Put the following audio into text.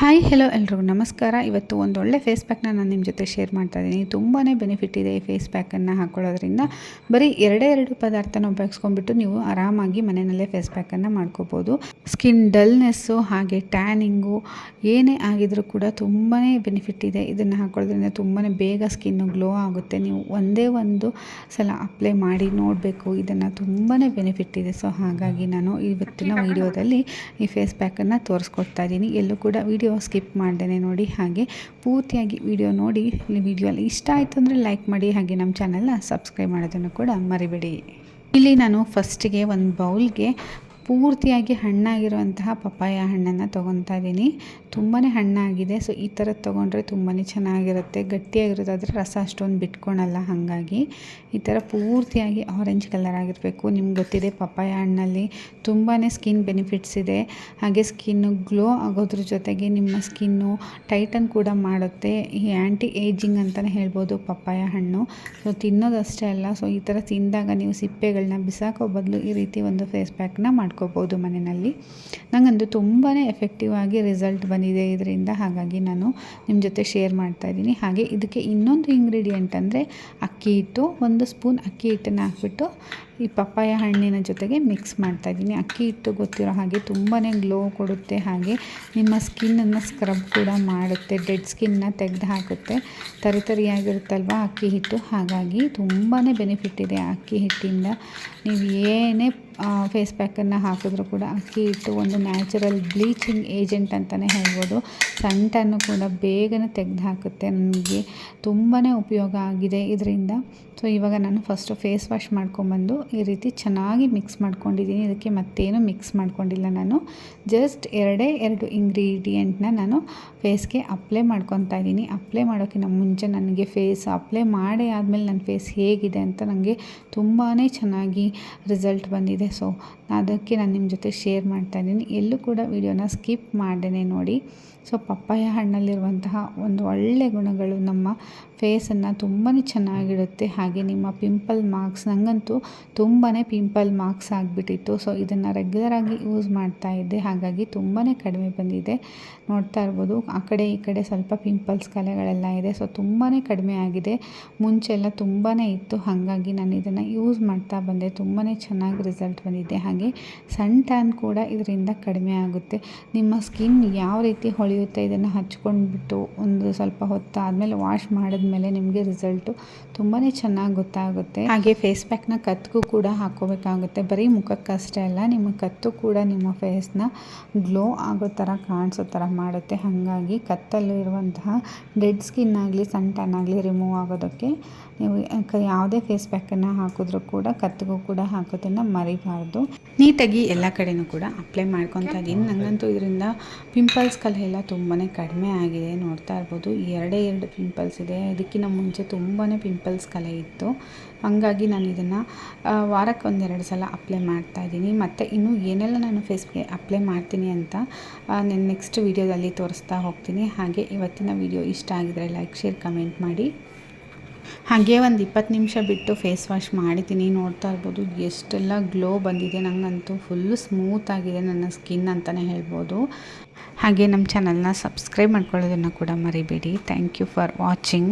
Hi hello ಎಲ್ರಿಗೂ ನಮಸ್ಕಾರ. ಇವತ್ತು ಒಂದು ಒಳ್ಳೆ ಫೇಸ್ ಪ್ಯಾಕ್ನ ನಾನು ನಿಮ್ಮ ಜೊತೆ ಶೇರ್ ಮಾಡ್ತಾ ಇದ್ದೀನಿ. ತುಂಬಾ ಬೆನಿಫಿಟ್ ಇದೆ ಈ ಫೇಸ್ ಪ್ಯಾಕನ್ನು ಹಾಕ್ಕೊಳ್ಳೋದ್ರಿಂದ. ಬರೀ ಎರಡೇ ಪದಾರ್ಥನ ಉಪಯೋಗಿಸ್ಕೊಂಡ್ಬಿಟ್ಟು ನೀವು ಆರಾಮಾಗಿ ಮನೆಯಲ್ಲೇ ಫೇಸ್ ಪ್ಯಾಕನ್ನು ಮಾಡ್ಕೋಬೋದು. ಸ್ಕಿನ್ ಡಲ್ನೆಸ್ಸು ಹಾಗೆ ಟ್ಯಾನಿಂಗು ಏನೇ ಆಗಿದ್ರೂ ಕೂಡ ತುಂಬಾ ಬೆನಿಫಿಟ್ ಇದೆ. ಇದನ್ನು ಹಾಕ್ಕೊಳ್ಳೋದ್ರಿಂದ ತುಂಬಾ ಬೇಗ ಸ್ಕಿನ್ನು ಗ್ಲೋ ಆಗುತ್ತೆ. ನೀವು ಒಂದೇ ಒಂದು ಸಲ ಅಪ್ಲೈ ಮಾಡಿ ನೋಡಬೇಕು, ಇದನ್ನು ತುಂಬಾ ಬೆನಿಫಿಟ್ ಇದೆ. ಸೊ ಹಾಗಾಗಿ ನಾನು ಇವತ್ತಿನ ವಿಡಿಯೋದಲ್ಲಿ ಈ ಫೇಸ್ ಪ್ಯಾಕನ್ನು ತೋರಿಸ್ಕೊಡ್ತಾ ಇದ್ದೀನಿ. ಎಲ್ಲೂ ಕೂಡ ವಿಡಿಯೋ ಸ್ಕಿಪ್ ಮಾಡ್ದೇ ನೋಡಿ, ಹಾಗೆ ಪೂರ್ತಿಯಾಗಿ ವಿಡಿಯೋ ನೋಡಿ. ವಿಡಿಯೋ ಎಲ್ಲ ಇಷ್ಟ ಆಯಿತು ಅಂದರೆ ಲೈಕ್ ಮಾಡಿ, ಹಾಗೆ ನಮ್ಮ ಚಾನಲ್ನ ಸಬ್ಸ್ಕ್ರೈಬ್ ಮಾಡೋದನ್ನು ಕೂಡ ಮರಿಬೇಡಿ. ಇಲ್ಲಿ ನಾನು ಫಸ್ಟಿಗೆ ಒಂದು ಬೌಲ್ಗೆ ಪೂರ್ತಿಯಾಗಿ ಹಣ್ಣಾಗಿರುವಂತಹ ಪಪ್ಪಾಯ ಹಣ್ಣನ್ನು ತೊಗೊತಾ ಇದ್ದೀನಿ. ತುಂಬಾ ಹಣ್ಣಾಗಿದೆ. ಸೊ ಈ ಥರದ್ದು ತೊಗೊಂಡ್ರೆ ತುಂಬಾ ಚೆನ್ನಾಗಿರುತ್ತೆ. ಗಟ್ಟಿಯಾಗಿರೋದಾದರೆ ರಸ ಅಷ್ಟೊಂದು ಬಿಟ್ಕೊಳಲ್ಲ. ಹಾಗಾಗಿ ಈ ಥರ ಪೂರ್ತಿಯಾಗಿ ಆರೆಂಜ್ ಕಲರ್ ಆಗಿರಬೇಕು. ನಿಮ್ಗೆ ಗೊತ್ತಿದೆ ಪಪ್ಪಾಯ ಹಣ್ಣಲ್ಲಿ ತುಂಬಾ ಸ್ಕಿನ್ ಬೆನಿಫಿಟ್ಸ್ ಇದೆ. ಹಾಗೆ ಸ್ಕಿನ್ನು ಗ್ಲೋ ಆಗೋದ್ರ ಜೊತೆಗೆ ನಿಮ್ಮ ಸ್ಕಿನ್ನು ಟೈಟನ್ ಕೂಡ ಮಾಡುತ್ತೆ. ಈ ಆ್ಯಂಟಿ ಏಜಿಂಗ್ ಅಂತಲೇ ಹೇಳ್ಬೋದು ಪಪ್ಪಾಯ ಹಣ್ಣು. ಸೊ ತಿನ್ನೋದಷ್ಟೇ ಅಲ್ಲ, ಸೊ ಈ ಥರ ತಿಂದಾಗ ನೀವು ಸಿಪ್ಪೆಗಳನ್ನ ಬಿಸಾಕೋ ಬದಲು ಈ ರೀತಿ ಒಂದು ಫೇಸ್ ಪ್ಯಾಕ್ನ ಮಾಡ್ಕೋಬೋದು ಮನೆಯಲ್ಲಿ. ನನಗಂತೂ ತುಂಬಾ ಎಫೆಕ್ಟಿವ್ ಆಗಿ ರಿಸಲ್ಟ್ ಬಂದಿದೆ ಇದರಿಂದ. ಹಾಗಾಗಿ ನಾನು ನಿಮ್ಮ ಜೊತೆ ಶೇರ್ ಮಾಡ್ತಾ ಇದ್ದೀನಿ. ಹಾಗೆ ಇದಕ್ಕೆ ಇನ್ನೊಂದು ಇಂಗ್ರೀಡಿಯೆಂಟ್ ಅಂದರೆ ಅಕ್ಕಿ ಹಿಟ್ಟು. 1 ಸ್ಪೂನ್ ಅಕ್ಕಿ ಹಿಟ್ಟನ್ನು ಹಾಕ್ಬಿಟ್ಟು ಈ ಪಪ್ಪಾಯ ಹಣ್ಣಿನ ಜೊತೆಗೆ ಮಿಕ್ಸ್ ಮಾಡ್ತಾ ಇದ್ದೀನಿ. ಅಕ್ಕಿ ಹಿಟ್ಟು ಗೊತ್ತಿರೋ ಹಾಗೆ ತುಂಬಾ ಗ್ಲೋ ಕೊಡುತ್ತೆ. ಹಾಗೆ ನಿಮ್ಮ ಸ್ಕಿನ್ನನ್ನು ಸ್ಕ್ರಬ್ ಕೂಡ ಮಾಡುತ್ತೆ. ಡೆಡ್ ಸ್ಕಿನ್ನ ತೆಗೆದು ಹಾಕುತ್ತೆ. ತರಿತರಿಯಾಗಿರುತ್ತಲ್ವ ಅಕ್ಕಿ ಹಿಟ್ಟು, ಹಾಗಾಗಿ ತುಂಬಾ ಬೆನಿಫಿಟ್ ಇದೆ ಅಕ್ಕಿ ಹಿಟ್ಟಿಂದ. ನೀವು ಏನೇ ಫೇಸ್ ಪ್ಯಾಕನ್ನು ಹಾಕಿದ್ರೂ ಕೂಡ ಅಕ್ಕಿ ಹಿಟ್ಟು ಒಂದು ನ್ಯಾಚುರಲ್ ಬ್ಲೀಚಿಂಗ್ ಏಜೆಂಟ್ ಅಂತಲೇ ಹೇಳ್ಬೋದು. ಸಂಟನ್ನು ಕೂಡ ಬೇಗನೆ ತೆಗೆದು ಹಾಕುತ್ತೆ. ನನಗೆ ತುಂಬಾ ಉಪಯೋಗ ಆಗಿದೆ ಇದರಿಂದ. ಸೊ ಇವಾಗ ನಾನು ಫಸ್ಟು ಫೇಸ್ ವಾಶ್ ಮಾಡ್ಕೊಂಬಂದು ಈ ರೀತಿ ಚೆನ್ನಾಗಿ ಮಿಕ್ಸ್ ಮಾಡ್ಕೊಂಡಿದ್ದೀನಿ. ಇದಕ್ಕೆ ಮತ್ತೇನು ಮಿಕ್ಸ್ ಮಾಡ್ಕೊಂಡಿಲ್ಲ ನಾನು. ಜಸ್ಟ್ 2 ಇಂಗ್ರೀಡಿಯೆಂಟ್ನ ನಾನು ಫೇಸ್ಗೆ ಅಪ್ಲೈ ಮಾಡ್ಕೊತಾ ಇದ್ದೀನಿ. ಅಪ್ಲೈ ಮಾಡೋಕ್ಕಿಂತ ಮುಂಚೆ ನನಗೆ ಫೇಸ್ ಅಪ್ಲೈ ಮಾಡಿ ಆದಮೇಲೆ ನನ್ನ ಫೇಸ್ ಹೇಗಿದೆ ಅಂತ ನನಗೆ ತುಂಬಾ ಚೆನ್ನಾಗಿ ರಿಸಲ್ಟ್ ಬಂದಿದೆ. ಸೊ ಅದಕ್ಕೆ ನಾನು ನಿಮ್ಮ ಜೊತೆ ಶೇರ್ ಮಾಡ್ತಾ ಇದ್ದೀನಿ. ಎಲ್ಲೂ ಕೂಡ ವಿಡಿಯೋನ ಸ್ಕಿಪ್ ಮಾಡ್ದೇ ನೋಡಿ. ಸೊ ಪಪ್ಪಾಯ ಹಣ್ಣಲ್ಲಿರುವಂತಹ ಒಂದು ಒಳ್ಳೆಯ ಗುಣಗಳು ನಮ್ಮ ಫೇಸನ್ನು ತುಂಬಾ ಚೆನ್ನಾಗಿಡುತ್ತೆ. ಹಾಗೆ ನಿಮ್ಮ ಪಿಂಪಲ್ ಮಾರ್ಕ್ಸ್, ನನಗಂತೂ ತುಂಬಾ ಪಿಂಪಲ್ ಮಾರ್ಕ್ಸ್ ಆಗಿಬಿಟ್ಟಿತ್ತು. ಸೊ ಇದನ್ನು ರೆಗ್ಯುಲರಾಗಿ ಯೂಸ್ ಮಾಡ್ತಾ ಇದ್ದೆ. ಹಾಗಾಗಿ ತುಂಬಾ ಕಡಿಮೆ ಬಂದಿದೆ. ನೋಡ್ತಾ ಇರ್ಬೋದು, ಆ ಕಡೆ ಈ ಕಡೆ ಸ್ವಲ್ಪ ಪಿಂಪಲ್ಸ್ ಕಲೆಗಳೆಲ್ಲ ಇದೆ. ಸೊ ತುಂಬಾ ಕಡಿಮೆ ಆಗಿದೆ. ಮುಂಚೆಲ್ಲ ತುಂಬಾ ಇತ್ತು. ಹಾಗಾಗಿ ನಾನು ಇದನ್ನು ಯೂಸ್ ಮಾಡ್ತಾ ಬಂದೆ. ತುಂಬಾ ಚೆನ್ನಾಗಿ ರಿಸಲ್ಟ್ ಬಂದಿದೆ. ಹಾಗೆ ಸನ್ ಟ್ಯಾನ್ ಕೂಡ ಇದರಿಂದ ಕಡಿಮೆ ಆಗುತ್ತೆ. ನಿಮ್ಮ ಸ್ಕಿನ್ ಯಾವ ರೀತಿ ಹೊಳೆಯುತ್ತೆ ಇದನ್ನು ಹಚ್ಕೊಂಡ್ಬಿಟ್ಟು ಒಂದು ಸ್ವಲ್ಪ ಹೊತ್ತು ಆದಮೇಲೆ ವಾಶ್ ಮಾಡಿದ್ಮೇಲೆ ನಿಮಗೆ ರಿಸಲ್ಟು ತುಂಬಾ ಚೆನ್ನಾಗಿ ಗೊತ್ತಾಗುತ್ತೆ. ಹಾಗೆ ಫೇಸ್ ಪ್ಯಾಕ್ನ ಕತ್ತಿಗೂ ಕೂಡ ಹಾಕ್ಕೋಬೇಕಾಗುತ್ತೆ. ಬರೀ ಮುಖಕ್ಕಷ್ಟೇ ಅಲ್ಲ, ನಿಮ್ಮ ಕತ್ತು ಕೂಡ ನಿಮ್ಮ ಫೇಸ್ನ ಗ್ಲೋ ಆಗೋ ಥರ ಕಾಣಿಸೋ ಥರ ಮಾಡುತ್ತೆ. ಹಾಗಾಗಿ ಕತ್ತಲ್ಲೂ ಇರುವಂತಹ ಡೆಡ್ ಸ್ಕಿನ್ ಆಗಲಿ ಸನ್ ಟ್ಯಾನ್ ಆಗಲಿ ರಿಮೂವ್ ಆಗೋದಕ್ಕೆ ನೀವು ಯಾವುದೇ ಫೇಸ್ ಪ್ಯಾಕನ್ನು ಹಾಕಿದ್ರೂ ಕೂಡ ಕತ್ತಿಗೂ ಕೂಡ ಹಾಕೋದನ್ನು ಮರಿಬಾರ್ದು. ನೀಟಾಗಿ ಎಲ್ಲ ಕಡೆಯೂ ಕೂಡ ಅಪ್ಲೈ ಮಾಡ್ಕೊತಾ ಇದ್ದೀನಿ. ನನಗಂತೂ ಇದರಿಂದ ಪಿಂಪಲ್ಸ್ ಕಲೆ ಎಲ್ಲ ತುಂಬಾ ಕಡಿಮೆ ಆಗಿದೆ. ನೋಡ್ತಾ ಇರ್ಬೋದು, 2 ಪಿಂಪಲ್ಸ್ ಇದೆ. ಇದಕ್ಕಿಂತ ಮುಂಚೆ ತುಂಬಾ ಪಿಂಪಲ್ಸ್ ಕಲೆ ಇತ್ತು. ಹಾಗಾಗಿ ನಾನು ಇದನ್ನು ವಾರಕ್ಕೆ 1-2 ಸಲ ಅಪ್ಲೈ ಮಾಡ್ತಾಯಿದ್ದೀನಿ. ಮತ್ತು ಇನ್ನೂ ಏನೆಲ್ಲ ನಾನು ಫೇಸ್ಗೆ ಅಪ್ಲೈ ಮಾಡ್ತೀನಿ ಅಂತ ನಾನು ನೆಕ್ಸ್ಟ್ ವೀಡಿಯೋದಲ್ಲಿ ತೋರಿಸ್ತಾ ಹೋಗ್ತೀನಿ. ಹಾಗೆ ಇವತ್ತಿನ ವಿಡಿಯೋ ಇಷ್ಟ ಆಗಿದರೆ ಲೈಕ್, ಶೇರ್, ಕಮೆಂಟ್ ಮಾಡಿ. ಹಾಗೆ ಒಂದು 20 ನಿಮಿಷ ಬಿಟ್ಟು ಫೇಸ್ ವಾಶ್ ಮಾಡಿದ್ದೀನಿ. ನೋಡ್ತಾ ಇರ್ಬೋದು ಎಷ್ಟೆಲ್ಲ ಗ್ಲೋ ಬಂದಿದೆ. ನನಗಂತೂ ಫುಲ್ಲು ಸ್ಮೂತ್ ಆಗಿದೆ ನನ್ನ ಸ್ಕಿನ್ ಅಂತಲೇ ಹೇಳ್ಬೋದು. ಹಾಗೆ ನಮ್ಮ ಚಾನಲ್ನ ಸಬ್ಸ್ಕ್ರೈಬ್ ಮಾಡ್ಕೊಳ್ಳೋದನ್ನು ಕೂಡ ಮರಿಬೇಡಿ. Thank you for watching.